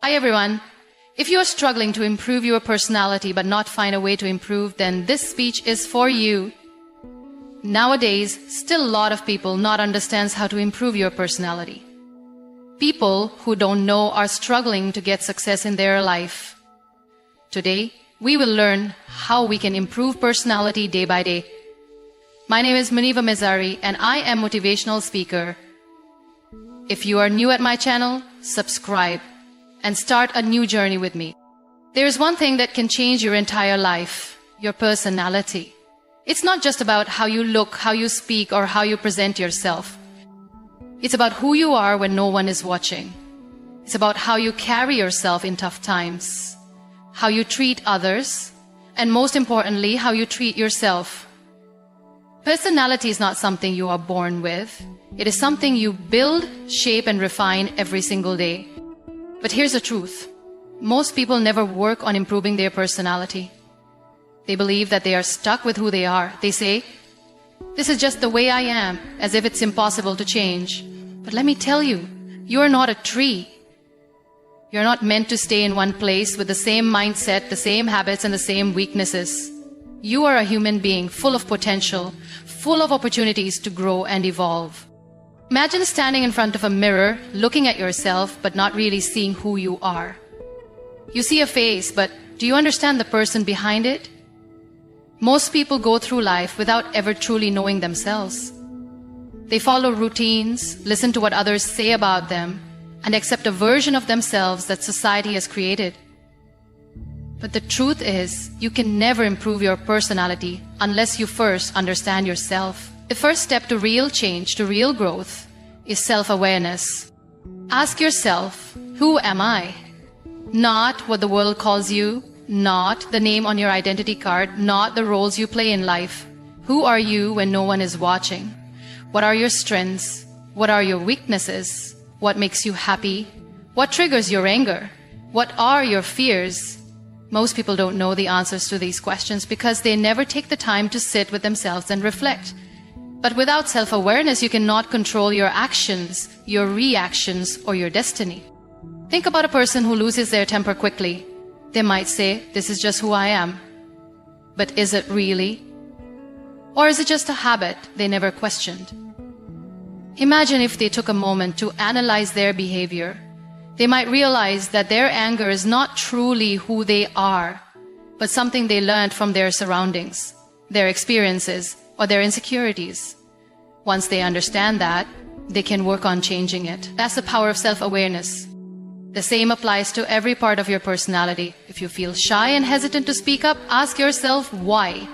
Hi everyone. If you are struggling to improve your personality but not find a way to improve, then this speech is for you. Nowadays, still a lot of people not understands how to improve your personality. People who don't know are struggling to get success in their life. Today, we will learn how we can improve personality day by day. My name is Muniba Mazari and I am motivational speaker. If you are new at my channel, subscribe and start a new journey with me. There is one thing that can change your entire life, your personality. It's not just about how you look, how you speak, or how you present yourself. It's about who you are when no one is watching. It's about how you carry yourself in tough times, how you treat others, and most importantly, how you treat yourself. Personality is not something you are born with. It is something you build, shape, and refine every single day. But here's the truth. Most people never work on improving their personality. They believe that they are stuck with who they are. They say, "This is just the way I am," as if it's impossible to change. But let me tell you, you are not a tree. You're not meant to stay in one place with the same mindset, the same habits, and the same weaknesses. You are a human being full of potential, full of opportunities to grow and evolve. Imagine standing in front of a mirror, looking at yourself, but not really seeing who you are. You see a face, but do you understand the person behind it? Most people go through life without ever truly knowing themselves. They follow routines, listen to what others say about them, and accept a version of themselves that society has created. But the truth is, you can never improve your personality unless you first understand yourself. The first step to real change, to real growth, is self-awareness. Ask yourself, who am I? Not what the world calls you, not the name on your identity card, not the roles you play in life. Who are you when no one is watching? What are your strengths? What are your weaknesses? What makes you happy? What triggers your anger? What are your fears? Most people don't know the answers to these questions because they never take the time to sit with themselves and reflect. But without self-awareness, you cannot control your actions, your reactions, or your destiny. Think about a person who loses their temper quickly. They might say, "This is just who I am." But is it really? Or is it just a habit they never questioned? Imagine if they took a moment to analyze their behavior. They might realize that their anger is not truly who they are, but something they learned from their surroundings, their experiences, or their insecurities. Once they understand that, they can work on changing it. That's the power of self-awareness. The same applies to every part of your personality. If you feel shy and hesitant to speak up, ask yourself why.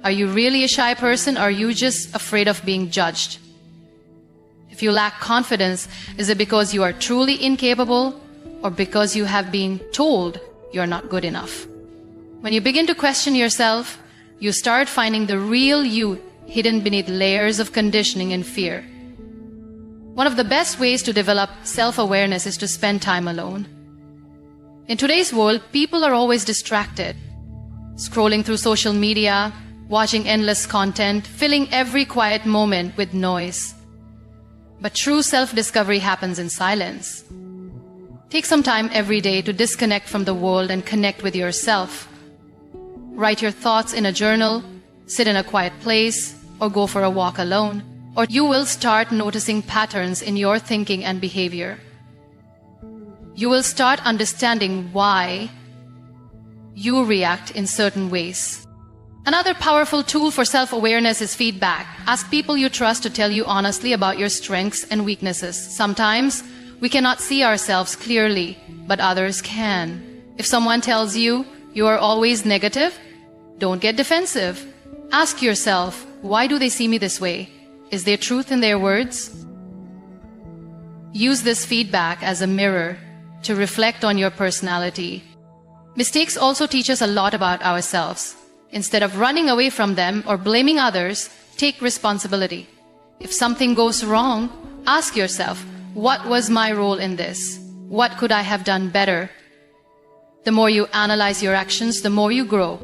Are you really a shy person, or are you just afraid of being judged? If you lack confidence, is it because you are truly incapable, or because you have been told you're not good enough? When you begin to question yourself, you start finding the real you hidden beneath layers of conditioning and fear. One of the best ways to develop self-awareness is to spend time alone. In today's world, people are always distracted, scrolling through social media, watching endless content, filling every quiet moment with noise. But true self-discovery happens in silence. Take some time every day to disconnect from the world and connect with yourself. Write your thoughts in a journal, sit in a quiet place, or go for a walk alone, or you will start noticing patterns in your thinking and behavior. You will start understanding why you react in certain ways. Another powerful tool for self-awareness is feedback. Ask people you trust to tell you honestly about your strengths and weaknesses. Sometimes we cannot see ourselves clearly, but others can. If someone tells you you are always negative, don't get defensive. Ask yourself, why do they see me this way? Is there truth in their words? Use this feedback as a mirror to reflect on your personality. Mistakes also teach us a lot about ourselves. Instead of running away from them or blaming others, take responsibility. If something goes wrong, ask yourself, what was my role in this? What could I have done better? The more you analyze your actions, the more you grow.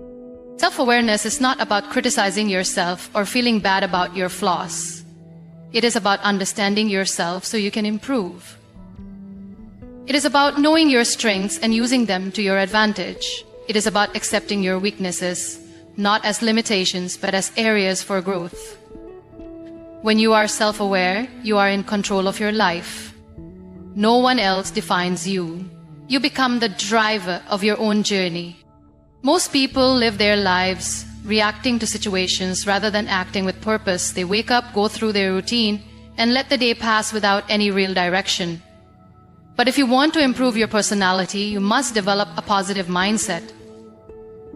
Self-awareness is not about criticizing yourself or feeling bad about your flaws. It is about understanding yourself so you can improve. It is about knowing your strengths and using them to your advantage. It is about accepting your weaknesses, not as limitations, but as areas for growth. When you are self-aware, you are in control of your life. No one else defines you. You become the driver of your own journey. Most people live their lives reacting to situations rather than acting with purpose. They wake up, go through their routine, and let the day pass without any real direction. But if you want to improve your personality, you must develop a positive mindset.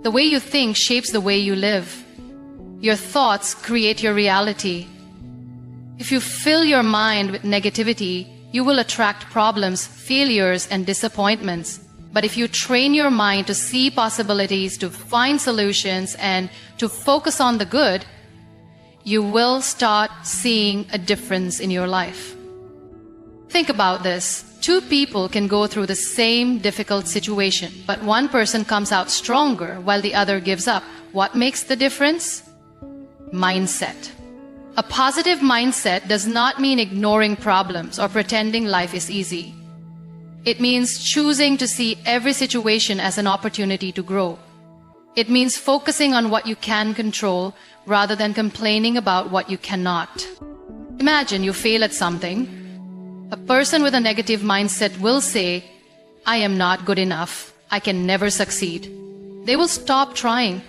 The way you think shapes the way you live. Your thoughts create your reality. If you fill your mind with negativity, you will attract problems, failures, and disappointments. But if you train your mind to see possibilities, to find solutions, and to focus on the good, you will start seeing a difference in your life. Think about this. Two people can go through the same difficult situation, but one person comes out stronger while the other gives up. What makes the difference? Mindset. A positive mindset does not mean ignoring problems or pretending life is easy. It means choosing to see every situation as an opportunity to grow. It means focusing on what you can control rather than complaining about what you cannot. Imagine you fail at something. A person with a negative mindset will say, "I am not good enough. I can never succeed." They will stop trying.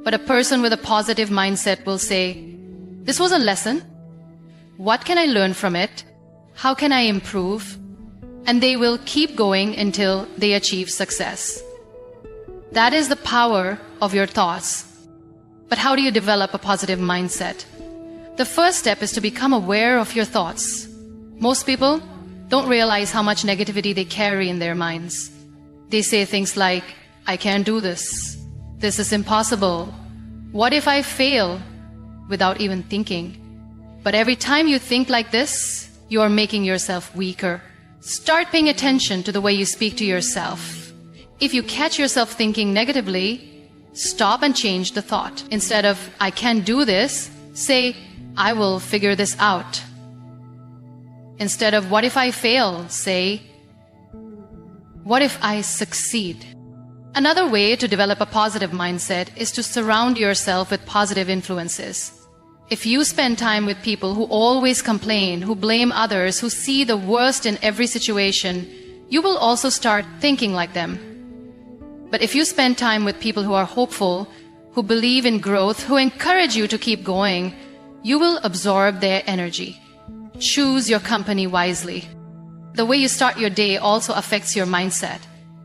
But a person with a positive mindset will say, "This was a lesson. What can I learn from it? How can I improve?" And they will keep going until they achieve success. That is the power of your thoughts. But how do you develop a positive mindset? The first step is to become aware of your thoughts. Most people don't realize how much negativity they carry in their minds. They say things like, "I can't do this. This is impossible. What if I fail?" without even thinking. But every time you think like this, you are making yourself weaker. Start paying attention to the way you speak to yourself. If you catch yourself thinking negatively, stop and change the thought. Instead of, "I can't do this," say, "I will figure this out." Instead of, "What if I fail?" say, "What if I succeed?" Another way to develop a positive mindset is to surround yourself with positive influences. If you spend time with people who always complain, who blame others, who see the worst in every situation, you will also start thinking like them. But if you spend time with people who are hopeful, who believe in growth, who encourage you to keep going, you will absorb their energy. Choose your company wisely. The way you start your day also affects your mindset.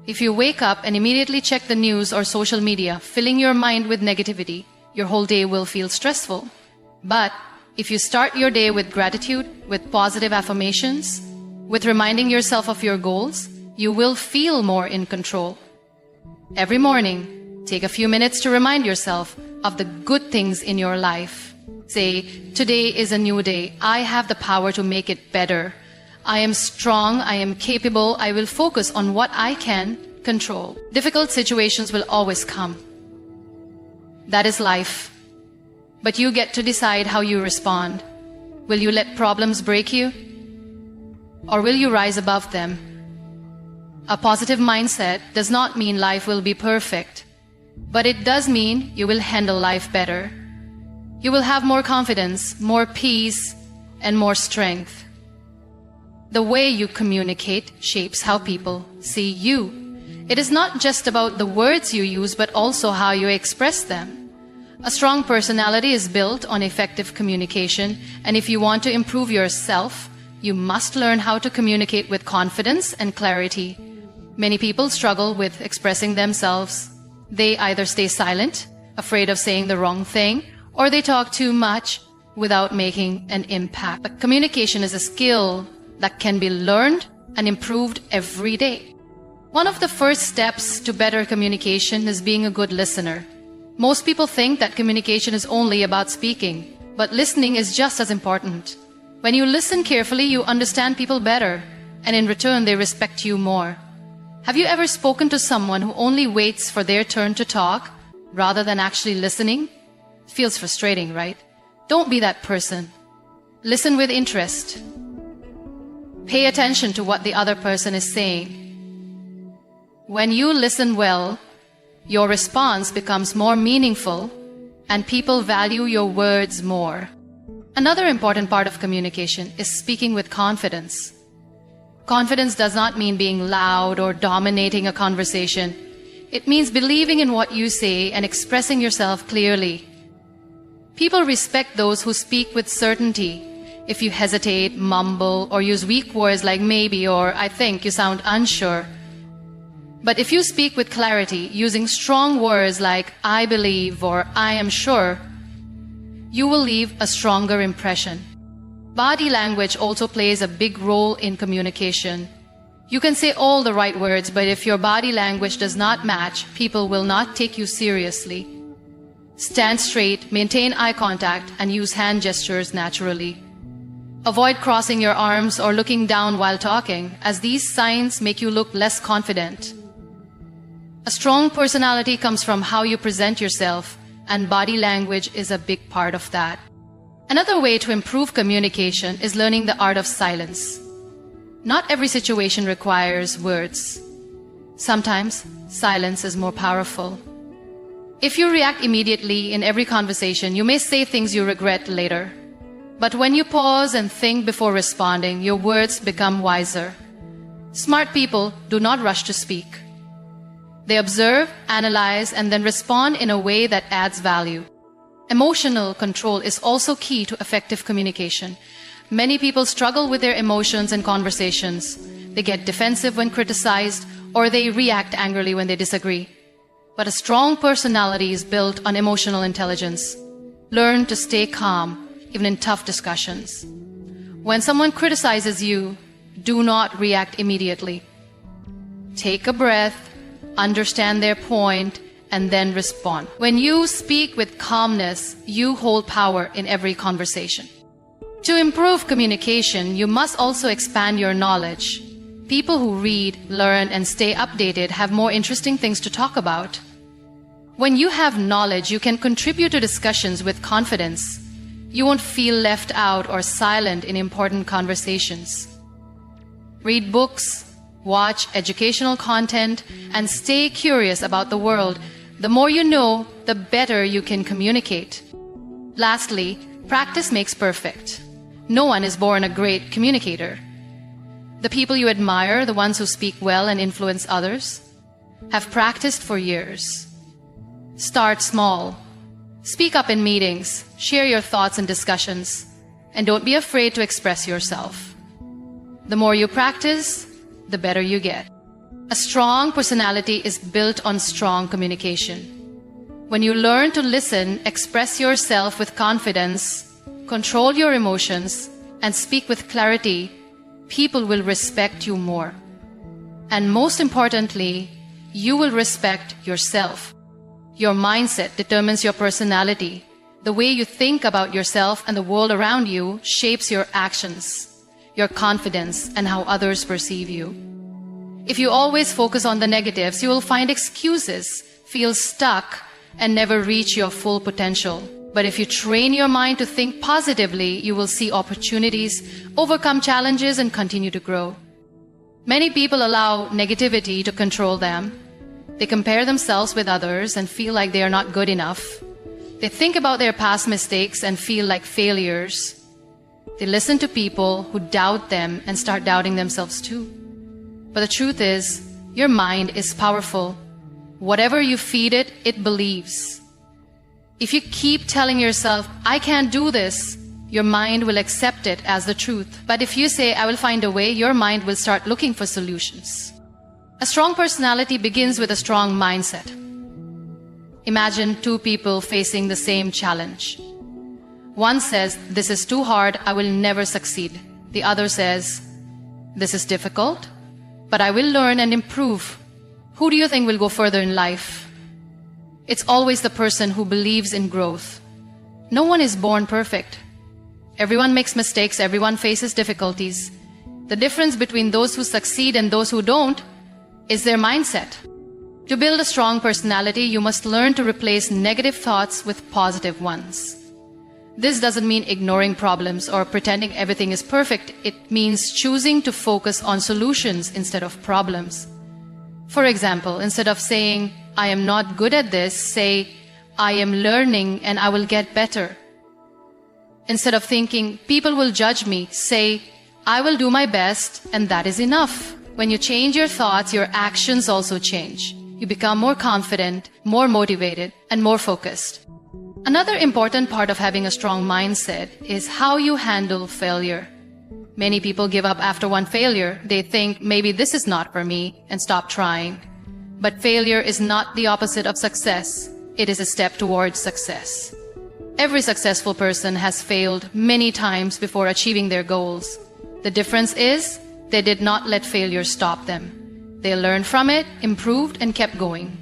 If you wake up and immediately check the news or social media, filling your mind with negativity, your whole day will feel stressful. But if you start your day with gratitude, with positive affirmations, with reminding yourself of your goals, you will feel more in control. Every morning, take a few minutes to remind yourself of the good things in your life. Say, "Today is a new day. I have the power to make it better. I am strong. I am capable. I will focus on what I can control." Difficult situations will always come. That is life. But you get to decide how you respond. Will you let problems break you? Or will you rise above them? A positive mindset does not mean life will be perfect, but it does mean you will handle life better. You will have more confidence, more peace, and more strength. The way you communicate shapes how people see you. It is not just about the words you use, but also how you express them. A strong personality is built on effective communication, and if you want to improve yourself, you must learn how to communicate with confidence and clarity. Many people struggle with expressing themselves. They either stay silent, afraid of saying the wrong thing, or they talk too much without making an impact. But communication is a skill that can be learned and improved every day. One of the first steps to better communication is being a good listener. Most people think that communication is only about speaking, but listening is just as important. When you listen carefully, you understand people better, and in return, they respect you more. Have you ever spoken to someone who only waits for their turn to talk rather than actually listening? It feels frustrating, right? Don't be that person. Listen with interest. Pay attention to what the other person is saying. When you listen well, your response becomes more meaningful and people value your words more. Another important part of communication is speaking with confidence. Confidence does not mean being loud or dominating a conversation. It means believing in what you say and expressing yourself clearly. People respect those who speak with certainty. If you hesitate, mumble, or use weak words like maybe or I think, you sound unsure. But if you speak with clarity, using strong words like I believe or I am sure, you will leave a stronger impression. Body language also plays a big role in communication. You can say all the right words, but if your body language does not match, people will not take you seriously. Stand straight, maintain eye contact, and use hand gestures naturally. Avoid crossing your arms or looking down while talking, as these signs make you look less confident. A strong personality comes from how you present yourself, and body language is a big part of that. Another way to improve communication is learning the art of silence. Not every situation requires words. Sometimes silence is more powerful. If you react immediately in every conversation, you may say things you regret later. But when you pause and think before responding, your words become wiser. Smart people do not rush to speak. They observe, analyze, and then respond in a way that adds value. Emotional control is also key to effective communication. Many people struggle with their emotions in conversations. They get defensive when criticized, or they react angrily when they disagree. But a strong personality is built on emotional intelligence. Learn to stay calm, even in tough discussions. When someone criticizes you, do not react immediately. Take a breath, understand their point, and then respond. When you speak with calmness, you hold power in every conversation. To improve communication, you must also expand your knowledge. People who read, learn, and stay updated have more interesting things to talk about. When you have knowledge, you can contribute to discussions with confidence. You won't feel left out or silent in important conversations. Read books, watch educational content, and stay curious about the world. The more you know, the better you can communicate. Lastly, practice makes perfect. No one is born a great communicator. The people you admire, the ones who speak well and influence others, have practiced for years. Start small. Speak up in meetings, share your thoughts in discussions, and don't be afraid to express yourself. The more you practice, the better you get. A strong personality is built on strong communication. When you learn to listen, express yourself with confidence, control your emotions, and speak with clarity, people will respect you more. And most importantly, you will respect yourself. Your mindset determines your personality. The way you think about yourself and the world around you shapes your actions, your confidence, and how others perceive you. If you always focus on the negatives, you will find excuses, feel stuck, and never reach your full potential. But if you train your mind to think positively, you will see opportunities, overcome challenges, and continue to grow. Many people allow negativity to control them. They compare themselves with others and feel like they are not good enough. They think about their past mistakes and feel like failures. They listen to people who doubt them and start doubting themselves too. But the truth is, your mind is powerful. Whatever you feed it, it believes. If you keep telling yourself, I can't do this, your mind will accept it as the truth. But if you say, I will find a way, your mind will start looking for solutions. A strong personality begins with a strong mindset. Imagine two people facing the same challenge. One says, this is too hard, I will never succeed. The other says, this is difficult, but I will learn and improve. Who do you think will go further in life? It's always the person who believes in growth. No one is born perfect. Everyone makes mistakes, everyone faces difficulties. The difference between those who succeed and those who don't is their mindset. To build a strong personality, you must learn to replace negative thoughts with positive ones. This doesn't mean ignoring problems or pretending everything is perfect. It means choosing to focus on solutions instead of problems. For example, instead of saying, I am not good at this, say, I am learning and I will get better. Instead of thinking, people will judge me, say, I will do my best and that is enough. When you change your thoughts, your actions also change. You become more confident, more motivated, and more focused. Another important part of having a strong mindset is how you handle failure. Many people give up after one failure. They think, maybe this is not for me, and stop trying. But failure is not the opposite of success. It is a step towards success. Every successful person has failed many times before achieving their goals. The difference is, they did not let failure stop them. They learned from it, improved, and kept going.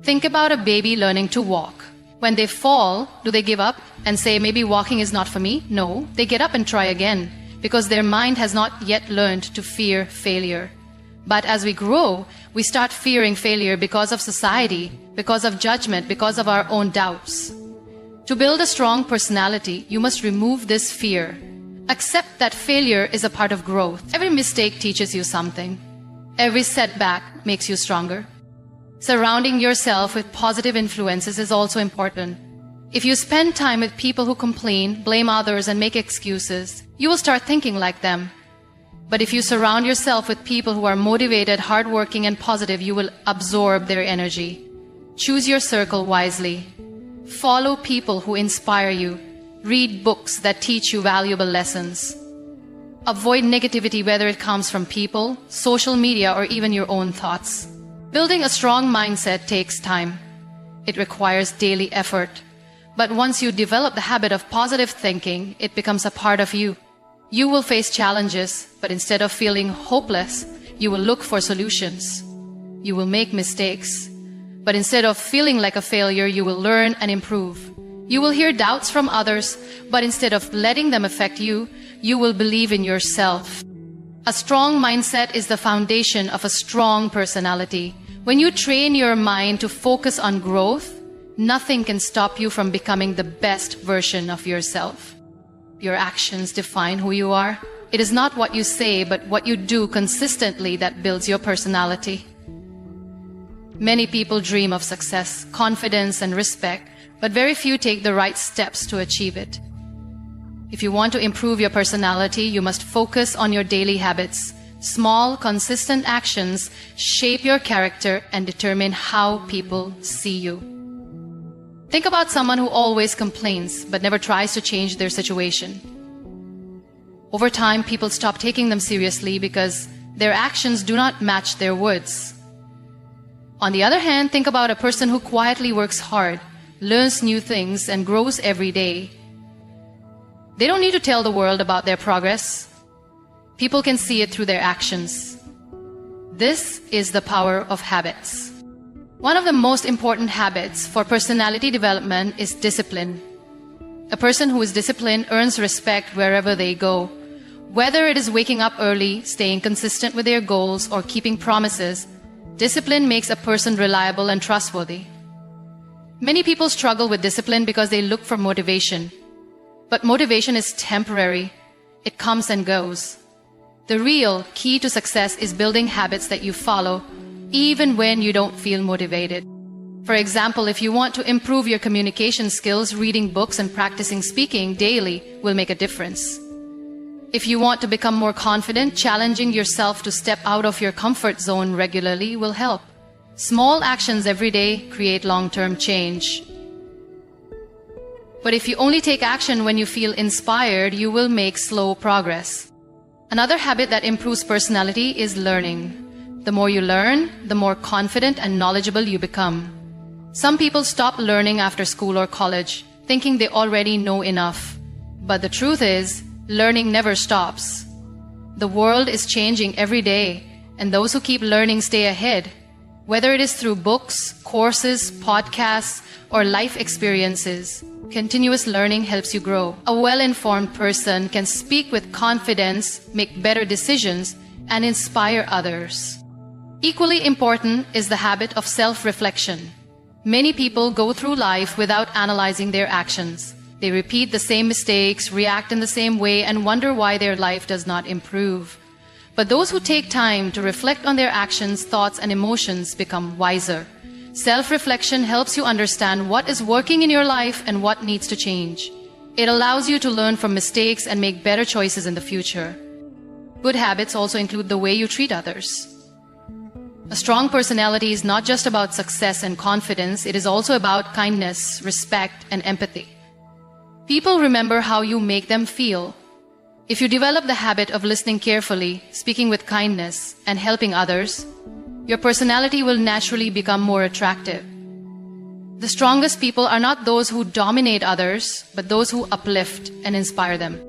Think about a baby learning to walk. When they fall, do they give up and say, maybe walking is not for me? No, they get up and try again, because their mind has not yet learned to fear failure. But as we grow, we start fearing failure because of society, because of judgment, because of our own doubts. To build a strong personality, you must remove this fear. Accept that failure is a part of growth. Every mistake teaches you something. Every setback makes you stronger. Surrounding yourself with positive influences is also important. If you spend time with people who complain, blame others, and make excuses, you will start thinking like them. But if you surround yourself with people who are motivated, hardworking, and positive, you will absorb their energy. Choose your circle wisely. Follow people who inspire you. Read books that teach you valuable lessons. Avoid negativity, whether it comes from people, social media, or even your own thoughts. Building a strong mindset takes time. It requires daily effort. But once you develop the habit of positive thinking, it becomes a part of you. You will face challenges, but instead of feeling hopeless, you will look for solutions. You will make mistakes, but instead of feeling like a failure, you will learn and improve. You will hear doubts from others, but instead of letting them affect you, you will believe in yourself. A strong mindset is the foundation of a strong personality. When you train your mind to focus on growth, nothing can stop you from becoming the best version of yourself. Your actions define who you are. It is not what you say, but what you do consistently that builds your personality. Many people dream of success, confidence, and respect, but very few take the right steps to achieve it. If you want to improve your personality, you must focus on your daily habits. Small, consistent actions shape your character and determine how people see you. Think about someone who always complains but never tries to change their situation. Over time, people stop taking them seriously because their actions do not match their words. On the other hand, think about a person who quietly works hard, learns new things, and grows every day. They don't need to tell the world about their progress. People can see it through their actions. This is the power of habits. One of the most important habits for personality development is discipline. A person who is disciplined earns respect wherever they go. Whether it is waking up early, staying consistent with their goals, or keeping promises, discipline makes a person reliable and trustworthy. Many people struggle with discipline because they look for motivation. But motivation is temporary. It comes and goes. The real key to success is building habits that you follow, even when you don't feel motivated. For example, if you want to improve your communication skills, reading books and practicing speaking daily will make a difference. If you want to become more confident, challenging yourself to step out of your comfort zone regularly will help. Small actions every day create long-term change. But if you only take action when you feel inspired, you will make slow progress. Another habit that improves personality is learning. The more you learn, the more confident and knowledgeable you become. Some people stop learning after school or college, thinking they already know enough. But the truth is, learning never stops. The world is changing every day, and those who keep learning stay ahead. Whether it is through books, courses, podcasts, or life experiences, continuous learning helps you grow. A well-informed person can speak with confidence, make better decisions, and inspire others. Equally important is the habit of self-reflection. Many people go through life without analyzing their actions. They repeat the same mistakes, react in the same way, and wonder why their life does not improve. But those who take time to reflect on their actions, thoughts, and emotions become wiser. Self-reflection helps you understand what is working in your life and what needs to change. It allows you to learn from mistakes and make better choices in the future. Good habits also include the way you treat others. A strong personality is not just about success and confidence, it is also about kindness, respect, and empathy. People remember how you make them feel. If you develop the habit of listening carefully, speaking with kindness, and helping others, your personality will naturally become more attractive. The strongest people are not those who dominate others, but those who uplift and inspire them.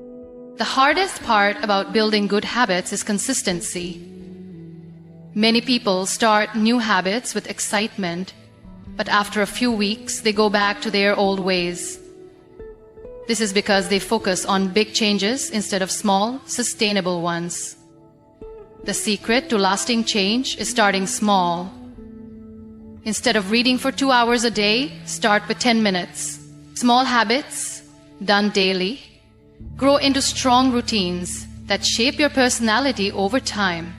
The hardest part about building good habits is consistency. Many people start new habits with excitement, but after a few weeks, they go back to their old ways. This is because they focus on big changes instead of small, sustainable ones. The secret to lasting change is starting small. Instead of reading for 2 hours a day, start with 10 minutes. Small habits, done daily, grow into strong routines that shape your personality over time.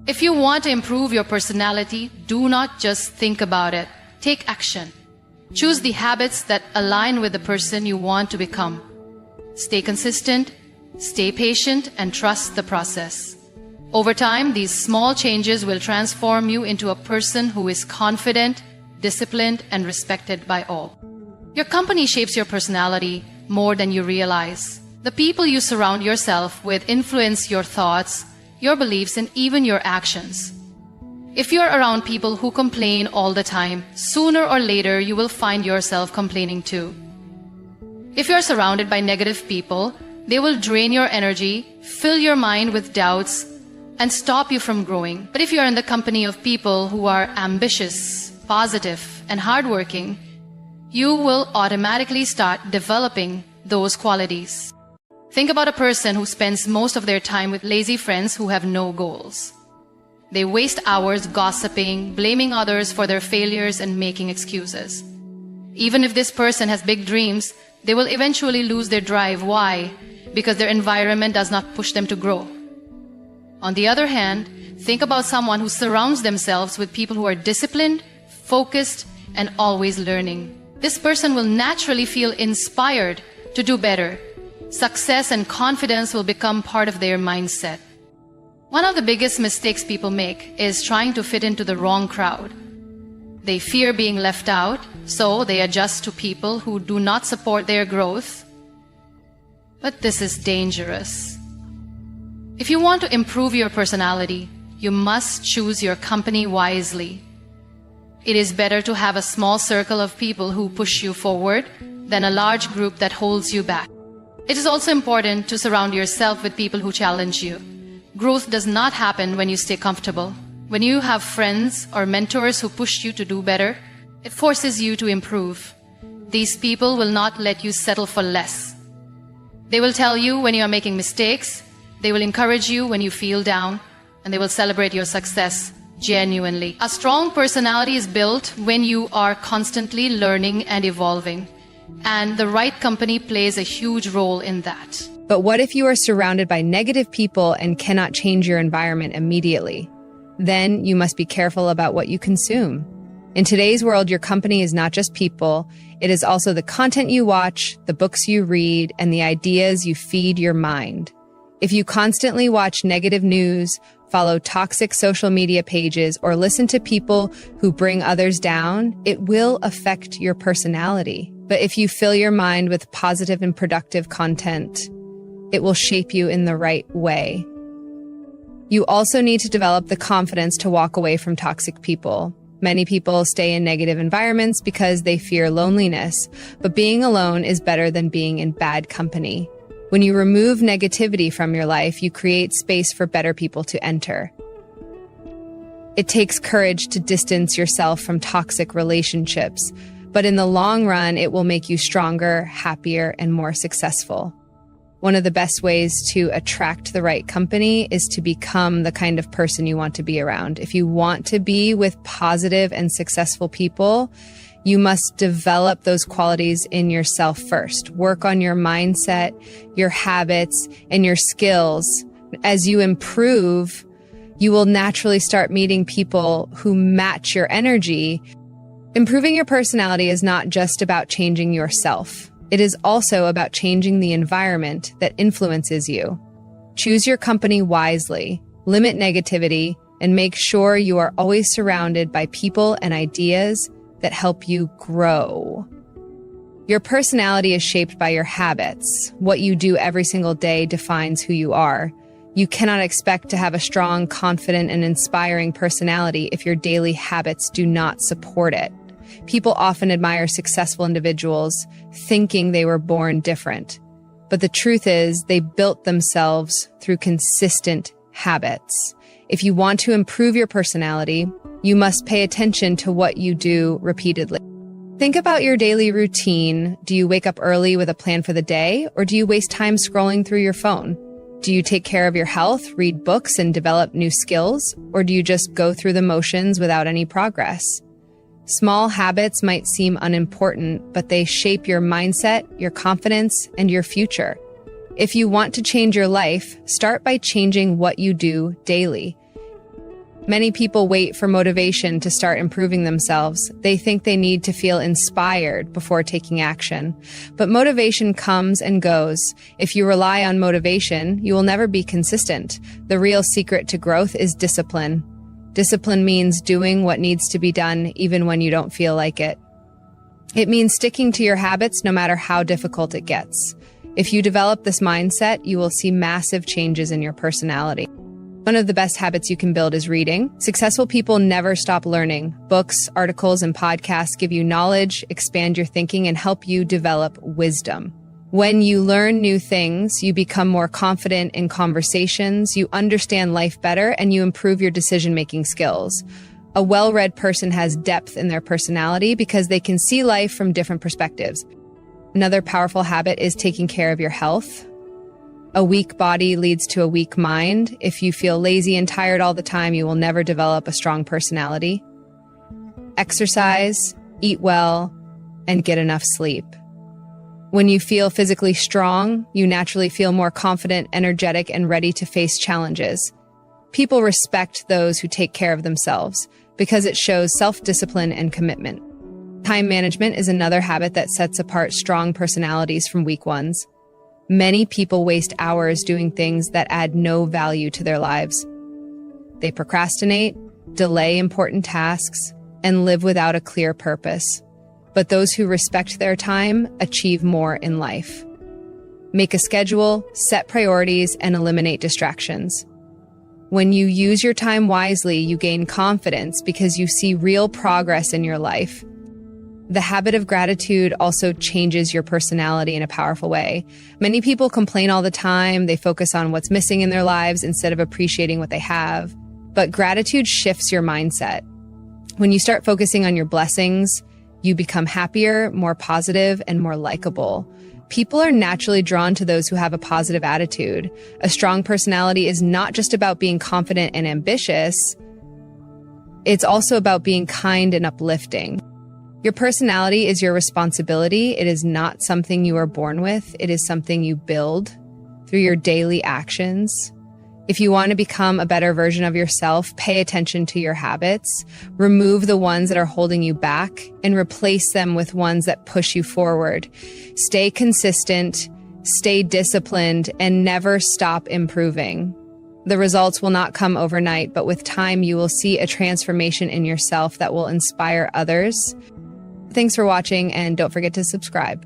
If you want to improve your personality, do not just think about it. Take action. Choose the habits that align with the person you want to become. Stay consistent, stay patient, and trust the process. Over time, these small changes will transform you into a person who is confident, disciplined, and respected by all. Your company shapes your personality more than you realize. The people you surround yourself with influence your thoughts, your beliefs, and even your actions. If you're around people who complain all the time, sooner or later you will find yourself complaining too. If you're surrounded by negative people, they will drain your energy, fill your mind with doubts, and stop you from growing. But if you're in the company of people who are ambitious, positive, and hardworking, you will automatically start developing those qualities. Think about a person who spends most of their time with lazy friends who have no goals. They waste hours gossiping, blaming others for their failures, and making excuses. Even if this person has big dreams, they will eventually lose their drive. Why? Because their environment does not push them to grow. On the other hand, think about someone who surrounds themselves with people who are disciplined, focused, and always learning. This person will naturally feel inspired to do better. Success and confidence will become part of their mindset. One of the biggest mistakes people make is trying to fit into the wrong crowd. They fear being left out, so they adjust to people who do not support their growth. But this is dangerous. If you want to improve your personality, you must choose your company wisely. It is better to have a small circle of people who push you forward than a large group that holds you back. It is also important to surround yourself with people who challenge you. Growth does not happen when you stay comfortable. When you have friends or mentors who push you to do better, it forces you to improve. These people will not let you settle for less. They will tell you when you are making mistakes, they will encourage you when you feel down, and they will celebrate your success genuinely. A strong personality is built when you are constantly learning and evolving, and the right company plays a huge role in that. But what if you are surrounded by negative people and cannot change your environment immediately? Then you must be careful about what you consume. In today's world, your company is not just people, it is also the content you watch, the books you read, and the ideas you feed your mind. If you constantly watch negative news, follow toxic social media pages, or listen to people who bring others down, it will affect your personality. But if you fill your mind with positive and productive content, it will shape you in the right way. You also need to develop the confidence to walk away from toxic people. Many people stay in negative environments because they fear loneliness, but being alone is better than being in bad company. When you remove negativity from your life, you create space for better people to enter. It takes courage to distance yourself from toxic relationships, but in the long run, it will make you stronger, happier, and more successful. One of the best ways to attract the right company is to become the kind of person you want to be around. If you want to be with positive and successful people, You must develop those qualities in yourself first. Work on your mindset, your habits, and your skills. As you improve, you will naturally start meeting people who match your energy. Improving your personality is not just about changing yourself. It is also about changing the environment that influences you. Choose your company wisely, limit negativity, and make sure you are always surrounded by people and ideas that help you grow. Your personality is shaped by your habits. What you do every single day defines who you are. You cannot expect to have a strong, confident, and inspiring personality if your daily habits do not support it. People often admire successful individuals, thinking they were born different. But the truth is, they built themselves through consistent habits. If you want to improve your personality, you must pay attention to what you do repeatedly. Think about your daily routine. Do you wake up early with a plan for the day, or do you waste time scrolling through your phone? Do you take care of your health, read books, and develop new skills, or do you just go through the motions without any progress? Small habits might seem unimportant, but they shape your mindset, your confidence, and your future. If you want to change your life, start by changing what you do daily. Many people wait for motivation to start improving themselves. They think they need to feel inspired before taking action. But motivation comes and goes. If you rely on motivation, you will never be consistent. The real secret to growth is discipline. Discipline means doing what needs to be done even when you don't feel like it. It means sticking to your habits no matter how difficult it gets. If you develop this mindset, you will see massive changes in your personality. One of the best habits you can build is reading. Successful people never stop learning. Books, articles, and podcasts give you knowledge, expand your thinking, and help you develop wisdom. When you learn new things, you become more confident in conversations, you understand life better, and you improve your decision-making skills. A well-read person has depth in their personality because they can see life from different perspectives. Another powerful habit is taking care of your health. A weak body leads to a weak mind. If you feel lazy and tired all the time, you will never develop a strong personality. Exercise, eat well, and get enough sleep. When you feel physically strong, you naturally feel more confident, energetic, and ready to face challenges. People respect those who take care of themselves because it shows self-discipline and commitment. Time management is another habit that sets apart strong personalities from weak ones. Many people waste hours doing things that add no value to their lives. They procrastinate, delay important tasks, and live without a clear purpose. But those who respect their time achieve more in life. Make a schedule, set priorities, and eliminate distractions. When you use your time wisely, you gain confidence because you see real progress in your life. The habit of gratitude also changes your personality in a powerful way. Many people complain all the time. They focus on what's missing in their lives instead of appreciating what they have. But gratitude shifts your mindset. When you start focusing on your blessings, you become happier, more positive, and more likable. People are naturally drawn to those who have a positive attitude. A strong personality is not just about being confident and ambitious. It's also about being kind and uplifting. Your personality is your responsibility. It is not something you are born with. It is something you build through your daily actions. If you want to become a better version of yourself, pay attention to your habits, remove the ones that are holding you back, and replace them with ones that push you forward. Stay consistent, stay disciplined, and never stop improving. The results will not come overnight, but with time, you will see a transformation in yourself that will inspire others. Thanks for watching, and don't forget to subscribe.